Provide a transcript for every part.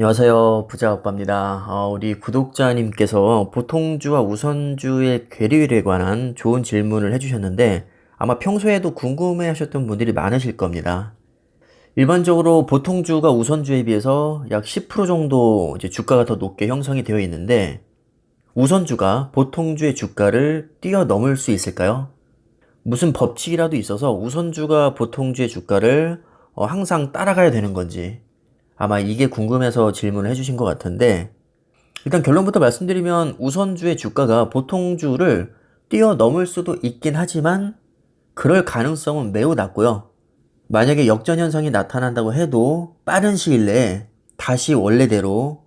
안녕하세요. 부자오빠입니다. 우리 구독자님께서 보통주와 우선주의 괴리에 관한 좋은 질문을 해주셨는데 아마 평소에도 궁금해 하셨던 분들이 많으실 겁니다. 일반적으로 보통주가 우선주에 비해서 약 10% 정도 이제 주가가 더 높게 형성이 되어 있는데 우선주가 보통주의 주가를 뛰어넘을 수 있을까요? 무슨 법칙이라도 있어서 우선주가 보통주의 주가를 항상 따라가야 되는 건지 아마 이게 궁금해서 질문을 해주신 것 같은데 일단 결론부터 말씀드리면 우선주의 주가가 보통주를 뛰어넘을 수도 있긴 하지만 그럴 가능성은 매우 낮고요. 만약에 역전 현상이 나타난다고 해도 빠른 시일 내에 다시 원래대로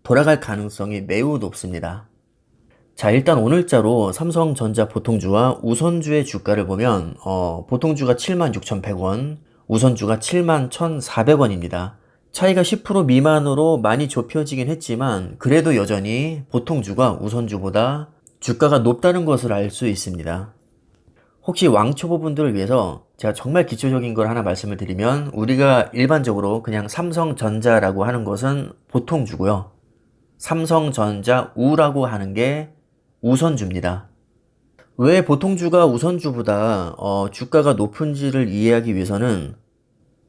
돌아갈 가능성이 매우 높습니다. 자, 일단 오늘자로 삼성전자 보통주와 우선주의 주가를 보면 보통주가 76,100원, 우선주가 71,400원입니다. 차이가 10% 미만으로 많이 좁혀지긴 했지만 그래도 여전히 보통주가 우선주보다 주가가 높다는 것을 알 수 있습니다. 혹시 왕초보분들을 위해서 제가 정말 기초적인 걸 하나 말씀을 드리면 우리가 일반적으로 그냥 삼성전자라고 하는 것은 보통주고요. 삼성전자 우라고 하는 게 우선주입니다. 왜 보통주가 우선주보다 주가가 높은지를 이해하기 위해서는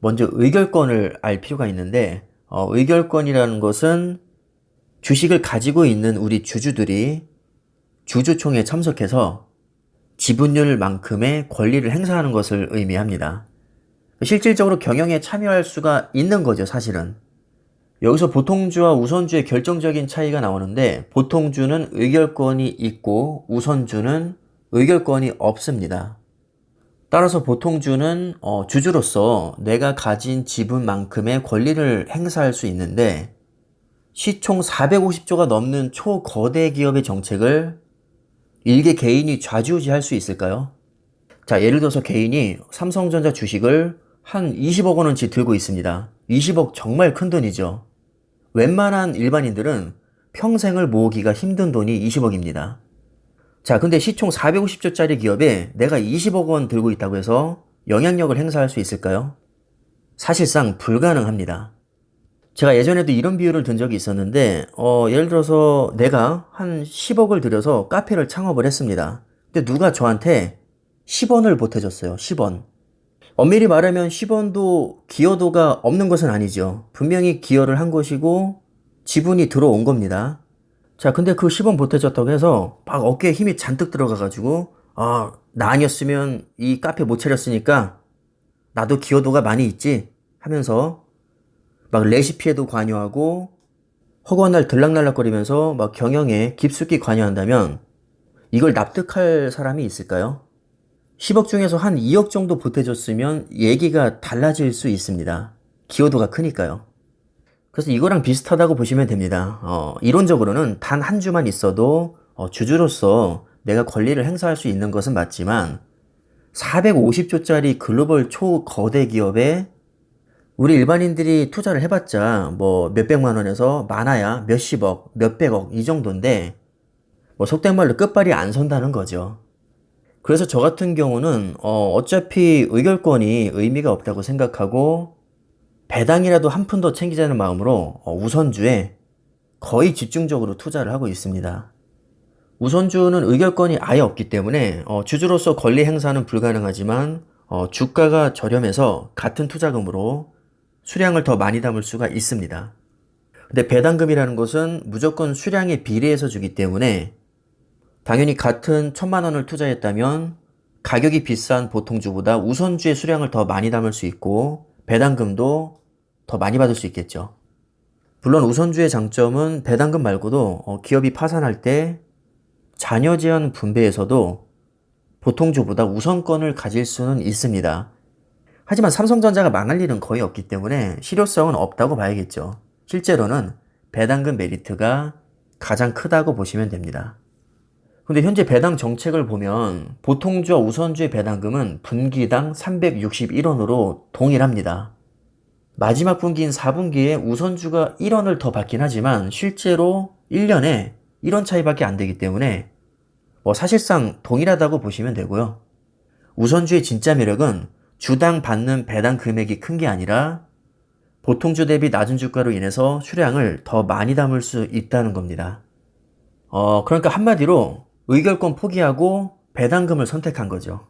먼저 의결권을 알 필요가 있는데 의결권이라는 것은 주식을 가지고 있는 우리 주주들이 주주총회에 참석해서 지분율만큼의 권리를 행사하는 것을 의미합니다. 실질적으로 경영에 참여할 수가 있는 거죠, 사실은. 여기서 보통주와 우선주의 결정적인 차이가 나오는데 보통주는 의결권이 있고 우선주는 의결권이 없습니다. 따라서 보통주는 주주로서 내가 가진 지분만큼의 권리를 행사할 수 있는데 시총 450조가 넘는 초거대 기업의 정책을 일개 개인이 좌지우지할 수 있을까요? 자, 예를 들어서 개인이 삼성전자 주식을 한 20억 원어치 들고 있습니다. 20억 정말 큰 돈이죠. 웬만한 일반인들은 평생을 모으기가 힘든 돈이 20억입니다. 자, 근데 시총 450조짜리 기업에 내가 20억 원 들고 있다고 해서 영향력을 행사할 수 있을까요? 사실상 불가능합니다. 제가 예전에도 이런 비유를 든 적이 있었는데, 예를 들어서 내가 한 10억을 들여서 카페를 창업을 했습니다. 근데 누가 저한테 10원을 보태줬어요. 10원. 엄밀히 말하면 10원도 기여도가 없는 것은 아니죠. 분명히 기여를 한 것이고 지분이 들어온 겁니다. 자, 근데 그 10원 보태줬다고 해서 막 어깨에 힘이 잔뜩 들어가가지고 나 아니었으면 이 카페 못 차렸으니까 나도 기여도가 많이 있지 하면서 막 레시피에도 관여하고 허구한 날 들락날락거리면서 막 경영에 깊숙이 관여한다면 이걸 납득할 사람이 있을까요? 10억 중에서 한 2억 정도 보태줬으면 얘기가 달라질 수 있습니다. 기여도가 크니까요. 그래서 이거랑 비슷하다고 보시면 됩니다. 이론적으로는 단 한 주만 있어도 주주로서 내가 권리를 행사할 수 있는 것은 맞지만 450조짜리 글로벌 초거대 기업에 우리 일반인들이 투자를 해봤자 뭐 몇백만 원에서 많아야 몇십억, 몇백억 이 정도인데 뭐 속된 말로 끝발이 안 선다는 거죠. 그래서 저 같은 경우는 어차피 의결권이 의미가 없다고 생각하고 배당이라도 한 푼 더 챙기자는 마음으로 우선주에 거의 집중적으로 투자를 하고 있습니다. 우선주는 의결권이 아예 없기 때문에 주주로서 권리 행사는 불가능하지만 주가가 저렴해서 같은 투자금으로 수량을 더 많이 담을 수가 있습니다. 근데 배당금이라는 것은 무조건 수량에 비례해서 주기 때문에 당연히 같은 1,000만 원을 투자했다면 가격이 비싼 보통주보다 우선주의 수량을 더 많이 담을 수 있고 배당금도 더 많이 받을 수 있겠죠. 물론 우선주의 장점은 배당금 말고도 기업이 파산할 때 자녀 제한 분배에서도 보통주보다 우선권을 가질 수는 있습니다. 하지만 삼성전자가 망할 일은 거의 없기 때문에 실효성은 없다고 봐야겠죠. 실제로는 배당금 메리트가 가장 크다고 보시면 됩니다. 근데 현재 배당 정책을 보면 보통주와 우선주의 배당금은 분기당 361원으로 동일합니다. 마지막 분기인 4분기에 우선주가 1원을 더 받긴 하지만 실제로 1년에 1원 차이밖에 안 되기 때문에 사실상 동일하다고 보시면 되고요. 우선주의 진짜 매력은 주당 받는 배당 금액이 큰 게 아니라 보통주 대비 낮은 주가로 인해서 수량을 더 많이 담을 수 있다는 겁니다. 그러니까 한마디로 의결권 포기하고 배당금을 선택한 거죠.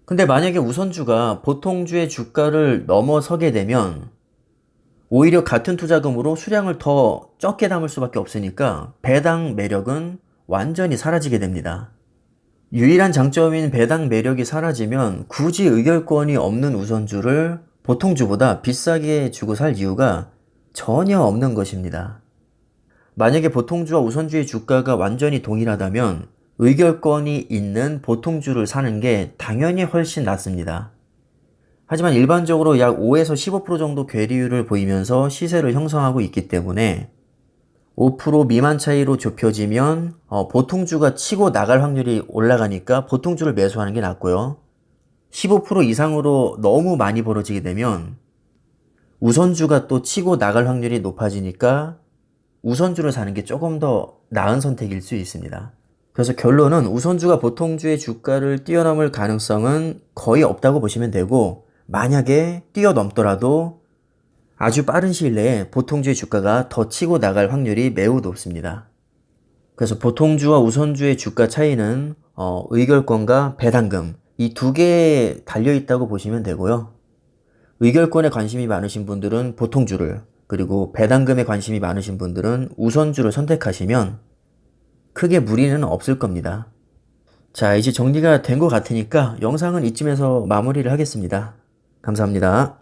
근데 만약에 우선주가 보통주의 주가를 넘어서게 되면 오히려 같은 투자금으로 수량을 더 적게 담을 수밖에 없으니까 배당 매력은 완전히 사라지게 됩니다. 유일한 장점인 배당 매력이 사라지면 굳이 의결권이 없는 우선주를 보통주보다 비싸게 주고 살 이유가 전혀 없는 것입니다. 만약에 보통주와 우선주의 주가가 완전히 동일하다면 의결권이 있는 보통주를 사는 게 당연히 훨씬 낫습니다. 하지만 일반적으로 약 5에서 15% 정도 괴리율을 보이면서 시세를 형성하고 있기 때문에 5% 미만 차이로 좁혀지면 보통주가 치고 나갈 확률이 올라가니까 보통주를 매수하는 게 낫고요. 15% 이상으로 너무 많이 벌어지게 되면 우선주가 또 치고 나갈 확률이 높아지니까 우선주를 사는 게 조금 더 나은 선택일 수 있습니다. 그래서 결론은 우선주가 보통주의 주가를 뛰어넘을 가능성은 거의 없다고 보시면 되고, 만약에 뛰어넘더라도 아주 빠른 시일 내에 보통주의 주가가 더 치고 나갈 확률이 매우 높습니다. 그래서 보통주와 우선주의 주가 차이는 의결권과 배당금 이 두 개에 달려있다고 보시면 되고요. 의결권에 관심이 많으신 분들은 보통주를, 그리고 배당금에 관심이 많으신 분들은 우선주를 선택하시면 크게 무리는 없을 겁니다. 자, 이제 정리가 된 것 같으니까 영상은 이쯤에서 마무리를 하겠습니다. 감사합니다.